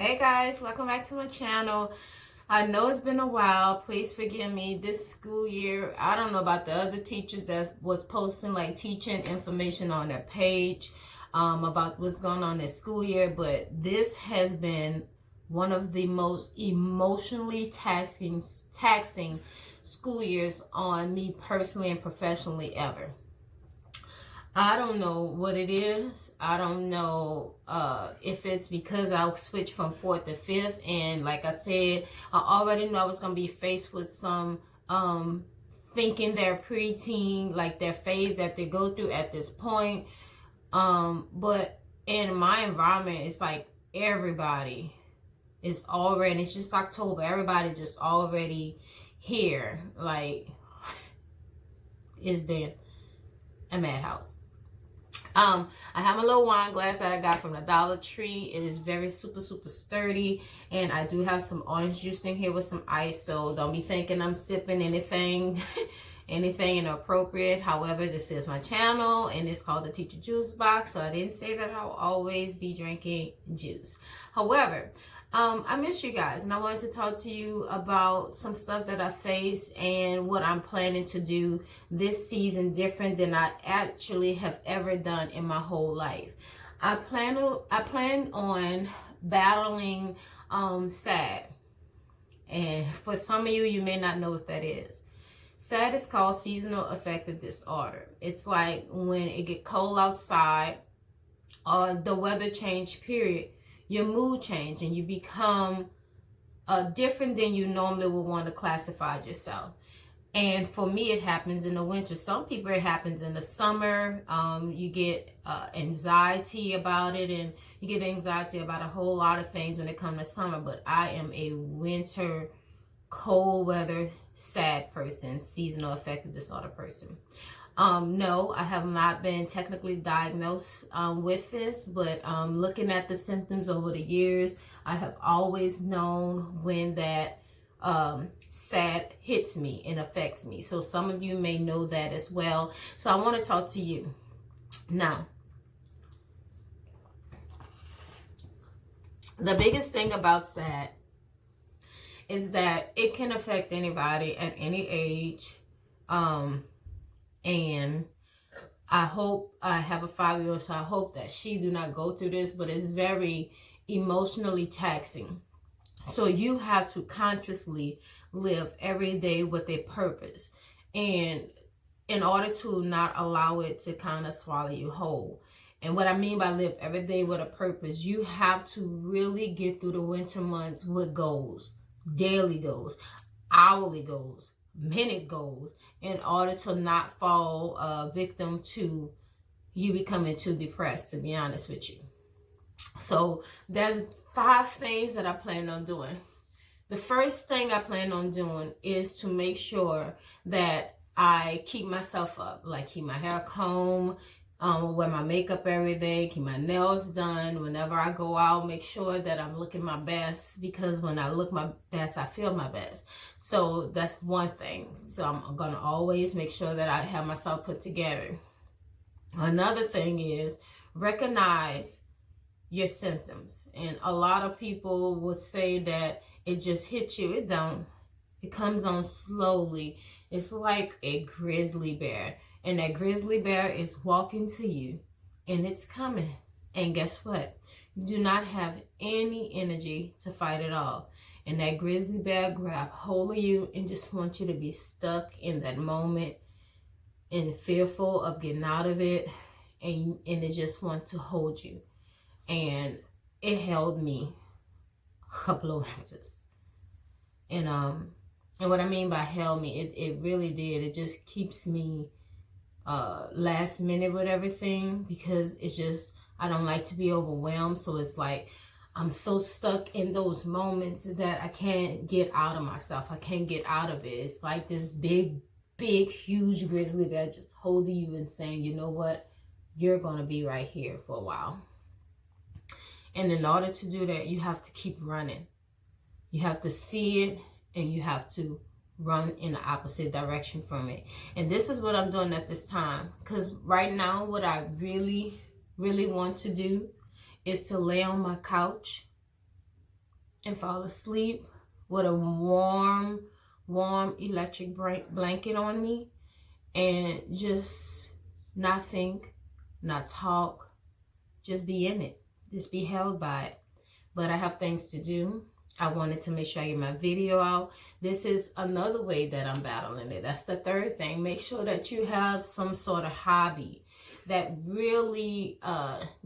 Hey guys, welcome back to my channel. I know it's been a while. Please forgive me. This school year, I don't know about the other teachers that was posting like teaching information on their page about what's going on this school year, but this has been one of the most emotionally taxing school years on me personally and professionally ever. I don't know what it is. I don't know if it's because I switched from 4th to 5th. And like I said, I already know I was going to be faced with some thinking their preteen, like their phase that they go through at this point. But in my environment, it's like everybody is already, it's just October. Everybody just already here. Like, it's been a madhouse. I have a little wine glass that I got from the Dollar Tree. It is very super sturdy, and I do have some orange juice in here with some ice, so don't be thinking I'm sipping anything anything inappropriate. However, this is my channel and it's called the Teacher Juice Box, so I didn't say that I'll always be drinking juice. However, I miss you guys, and I wanted to talk to you about some stuff that I face and what I'm planning to do this season different than I actually have ever done in my whole life. I plan on battling S.A.D. And for some of you, you may not know what that is. S.A.D is called seasonal affective disorder. It's like when it get cold outside or the weather change period, your mood change and you become different than you normally would want to classify yourself. And for me, it happens in the winter. Some people, it happens in the summer. You get anxiety about it, and you get anxiety about a whole lot of things when it comes to summer. But I am a winter, cold weather, S.A.D person, seasonal affective disorder person. No, I have not been technically diagnosed with this, but looking at the symptoms over the years, I have always known when that S.A.D hits me and affects me. So some of you may know that as well. So I want to talk to you. Now, the biggest thing about S.A.D is that it can affect anybody at any age. And I hope, I have a 5-year-old, so I hope that she do not go through this, but it's very emotionally taxing. So you have to consciously live every day with a purpose, and in order to not allow it to kind of swallow you whole. And what I mean by live every day with a purpose, you have to really get through the winter months with goals, daily goals, hourly goals, minute goals, in order to not fall victim to you becoming too depressed, to be honest with you. So there's 5 things that I plan on doing. The first thing I plan on doing is to make sure that I keep myself up, like keep my hair combed, wear my makeup every day, keep my nails done. Whenever I go out, make sure that I'm looking my best, because when I look my best, I feel my best. So that's one thing. So I'm going to always make sure that I have myself put together. Another thing is recognize your symptoms. And a lot of people would say that it just hits you. It don't. It comes on slowly. It's like a grizzly bear. And that grizzly bear is walking to you, and it's coming. And guess what? You do not have any energy to fight it off. And that grizzly bear grab hold of you and just want you to be stuck in that moment and fearful of getting out of it. And it just wants to hold you. And it held me a couple of winters. And what I mean by held me, it really did. It just keeps me last minute with everything, because it's just, I don't like to be overwhelmed. So it's like I'm so stuck in those moments that I can't get out of myself. I can't get out of it. It's like this big huge grizzly bear just holding you and saying, you know what, you're gonna be right here for a while. And in order to do that, you have to keep running. You have to see it, and you have to run in the opposite direction from it. And this is what I'm doing at this time, because right now what I really want to do is to lay on my couch and fall asleep with a warm electric blanket on me, and just not think, not talk, just be in it, just be held by it. But I have things to do. I wanted to make sure I get my video out. This is another way that I'm battling it. That's the third thing. Make sure that you have some sort of hobby that really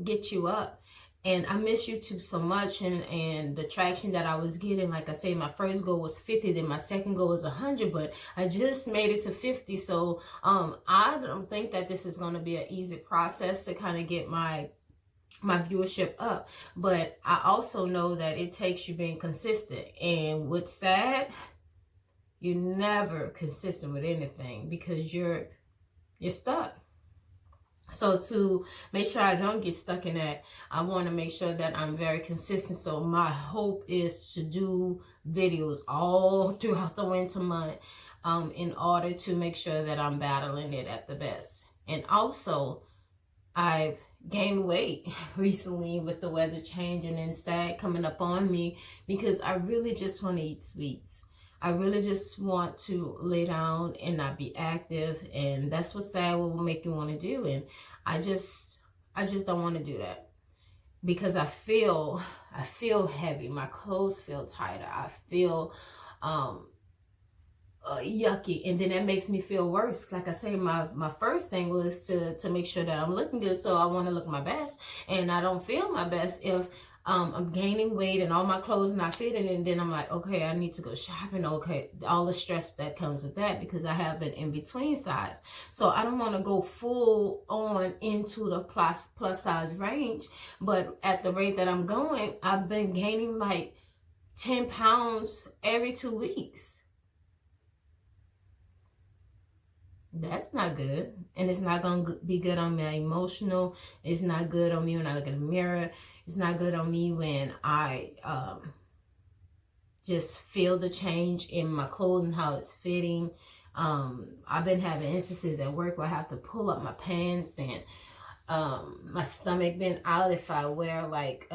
gets you up. And I miss YouTube so much, and the traction that I was getting. Like I say, my first goal was 50, then my second goal was 100, but I just made it to 50. So I don't think that this is going to be an easy process to kind of get my viewership up. But I also know that it takes you being consistent. And with S.A.D, you're never consistent with anything because you're stuck. So to make sure I don't get stuck in that, I want to make sure that I'm very consistent. So my hope is to do videos all throughout the winter month in order to make sure that I'm battling it at the best. And also, I've gained weight recently with the weather changing and S.A.D coming up on me, because I really just want to eat sweets. I really just want to lay down and not be active, and that's what S.A.D will make you want to do. And I just don't want to do that, because I feel heavy. My clothes feel tighter. I feel yucky, and then that makes me feel worse. Like I say, my first thing was to make sure that I'm looking good, so I want to look my best, and I don't feel my best if I'm gaining weight and all my clothes not fitting, and then I'm like, okay, I need to go shopping. Okay, all the stress that comes with that, because I have been in between size. So I don't want to go full on into the plus size range, but at the rate that I'm going, I've been gaining like 10 pounds every 2 weeks. That's not good, and it's not going to be good on my emotional. It's not good on me when I look in the mirror. It's not good on me when I just feel the change in my clothing, how it's fitting. I've been having instances at work where I have to pull up my pants, and my stomach been out if I wear like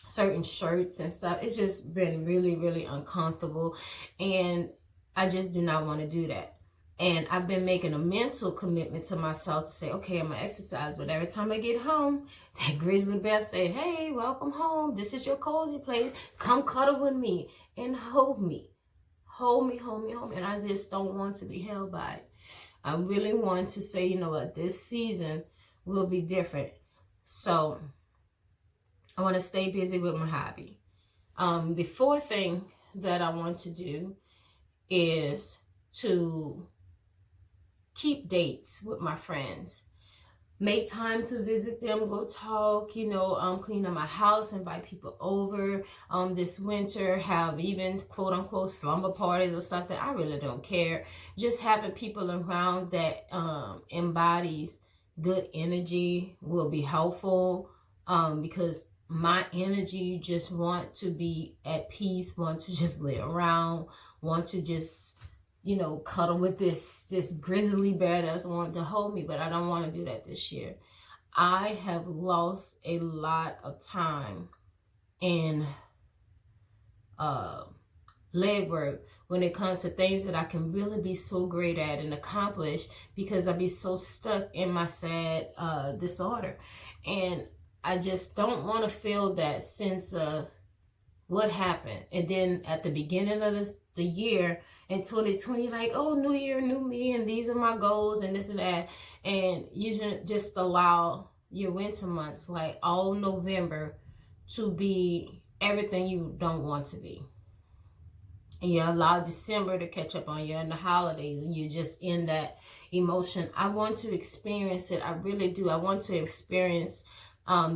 certain shirts and stuff. It's just been really, really uncomfortable, and I just do not want to do that. And I've been making a mental commitment to myself to say, okay, I'm going to exercise. But every time I get home, that grizzly bear say, hey, welcome home. This is your cozy place. Come cuddle with me and hold me. Hold me, hold me, hold me. And I just don't want to be held by it. I really want to say, you know what, this season will be different. So I want to stay busy with my hobby. The fourth thing that I want to do is to keep dates with my friends. Make time to visit them, go talk, clean up my house, invite people over this winter, have even quote unquote slumber parties or something. I really don't care. Just having people around that embodies good energy will be helpful, because my energy just want to be at peace, want to just lay around, want to just cuddle with this grizzly bear that's wanting to hold me, but I don't want to do that this year. I have lost a lot of time in legwork when it comes to things that I can really be so great at and accomplish, because I be so stuck in my S.A.D disorder. And I just don't want to feel that sense of what happened. And then at the beginning of the year in 2020, like, oh, new year, new me, and these are my goals and this and that. And you just allow your winter months, like all November, to be everything you don't want to be. And you allow December to catch up on you and the holidays, and you're just in that emotion. I want to experience it. I really do. I want to experience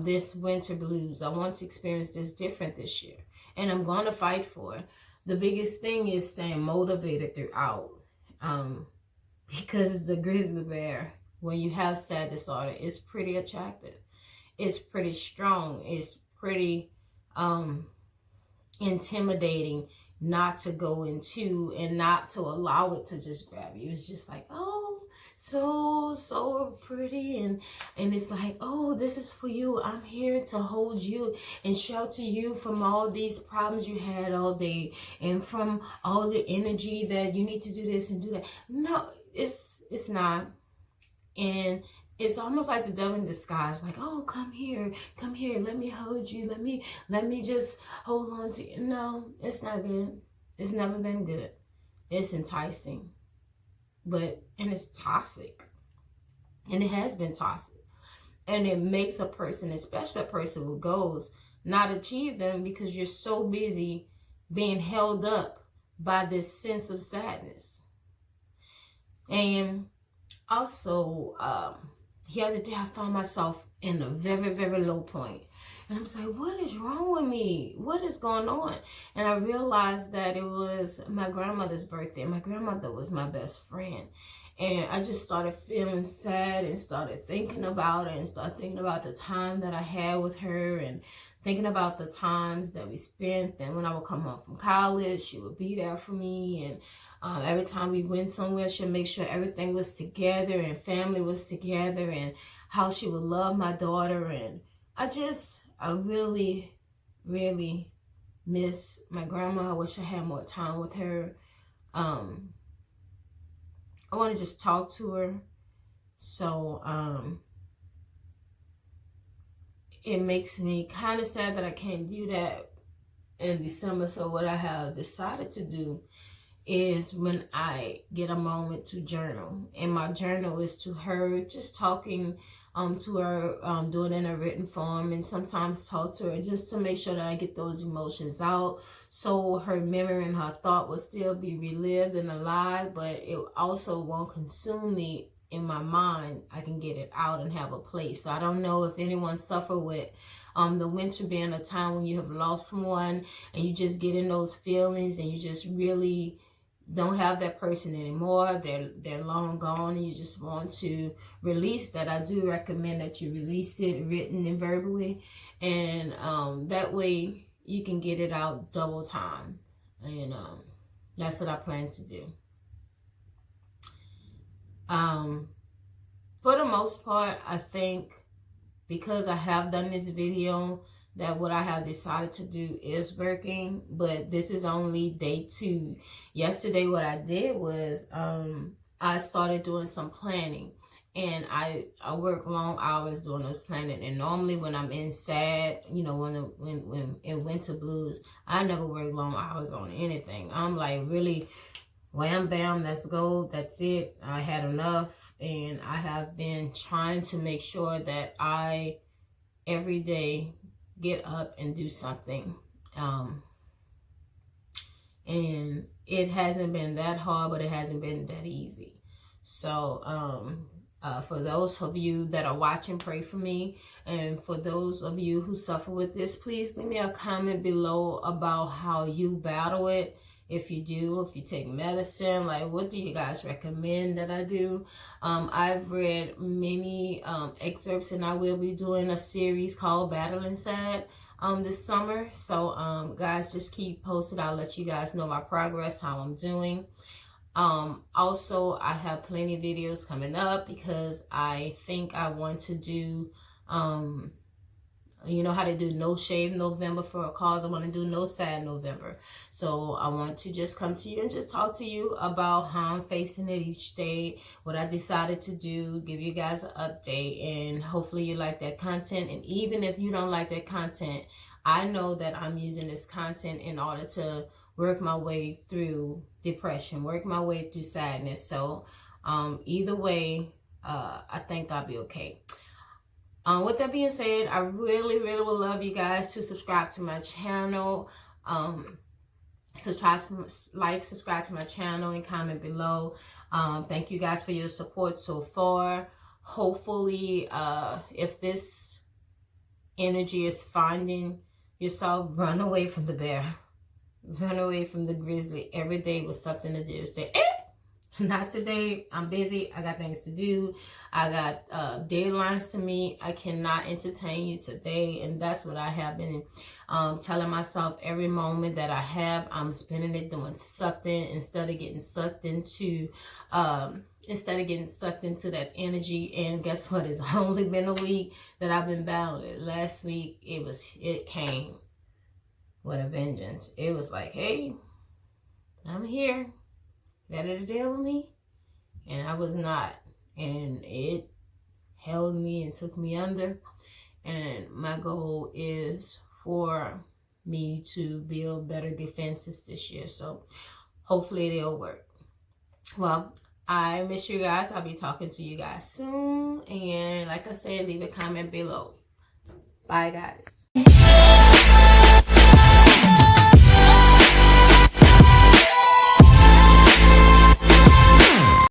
this winter blues. I want to experience this different this year. And I'm going to fight for it. The biggest thing is staying motivated throughout. Because the grizzly bear, when you have S.A.D disorder, is pretty attractive. It's pretty strong. It's pretty intimidating not to go into and not to allow it to just grab you. It's just like, oh, so pretty, and it's like, oh, this is for you. I'm here to hold you and shelter you from all these problems you had all day, and from all the energy that you need to do this and do that. No, it's not. And it's almost like the devil in disguise, like, oh, come here, let me hold you, let me just hold on to you. No, it's not good. It's never been good. It's enticing, and it's toxic, and it has been toxic, and it makes a person, especially a person with goals, not achieve them because you're so busy being held up by this sense of sadness. And also, the other day I found myself in a very, very low point. And I was like, what is wrong with me? What is going on? And I realized that it was my grandmother's birthday. My grandmother was my best friend. And I just started feeling sad and started thinking about it, and started thinking about the time that I had with her, and thinking about the times that we spent. And when I would come home from college, she would be there for me. And every time we went somewhere, she'd make sure everything was together and family was together, and how she would love my daughter. And I really, really miss my grandma. I wish I had more time with her. I want to just talk to her. So it makes me kind of sad that I can't do that in December. So what I have decided to do is, when I get a moment, to journal. And my journal is to her, just talking to her, doing it in a written form, and sometimes talk to her just to make sure that I get those emotions out, so her memory and her thought will still be relived and alive, but it also won't consume me in my mind. I can get it out and have a place. So I don't know if anyone suffer with the winter being a time when you have lost someone, and you just get in those feelings, and you just really don't have that person anymore. They're long gone, and you just want to release that. I do recommend that you release it written and verbally, and that way you can get it out double time. And that's what I plan to do. For the most part, I think, because I have done this video, that what I have decided to do is working. But this is only day 2. Yesterday, what I did was I started doing some planning, and I work long hours doing those planning. And normally when I'm in sad, when in winter blues, I never work long hours on anything. I'm like, really, wham bam, let's go, that's it, I had enough. And I have been trying to make sure that I every day get up and do something, and it hasn't been that hard, but it hasn't been that easy. So for those of you that are watching, pray for me. And for those of you who suffer with this, please leave me a comment below about how you battle it. If you do, if you take medicine, like, what do you guys recommend that I do? I've read many excerpts, and I will be doing a series called Battling S.A.D this summer. So guys, just keep posted. I'll let you guys know my progress, how I'm doing. Also, I have plenty of videos coming up, because I think I want to do you know how to do No Shave November for a cause. I want to do No S.A.D November. So I want to just come to you and just talk to you about how I'm facing it each day, what I decided to do, give you guys an update, and hopefully you like that content. And even if you don't like that content, I know that I'm using this content in order to work my way through depression, work my way through sadness. So either way, I think I'll be okay. With that being said, I really, really would love you guys to subscribe to my channel. Subscribe to my channel, and comment below. Thank you guys for your support so far. Hopefully, if this energy is finding yourself, run away from the bear. Run away from the grizzly. Every day was something to do. Say, not today, I'm busy, I got things to do, I got deadlines to meet, I cannot entertain you today. And that's what I have been telling myself. Every moment that I have, I'm spending it doing something, instead of getting sucked into instead of getting sucked into that energy. And guess what? It's only been a week that I've been battling. Last week, it came with a vengeance. It was like, hey, I'm here. Ready to deal with me? And I was not. And it held me and took me under. And my goal is for me to build better defenses this year. So hopefully they'll work. Well, I miss you guys. I'll be talking to you guys soon. And like I said, leave a comment below. Bye, guys.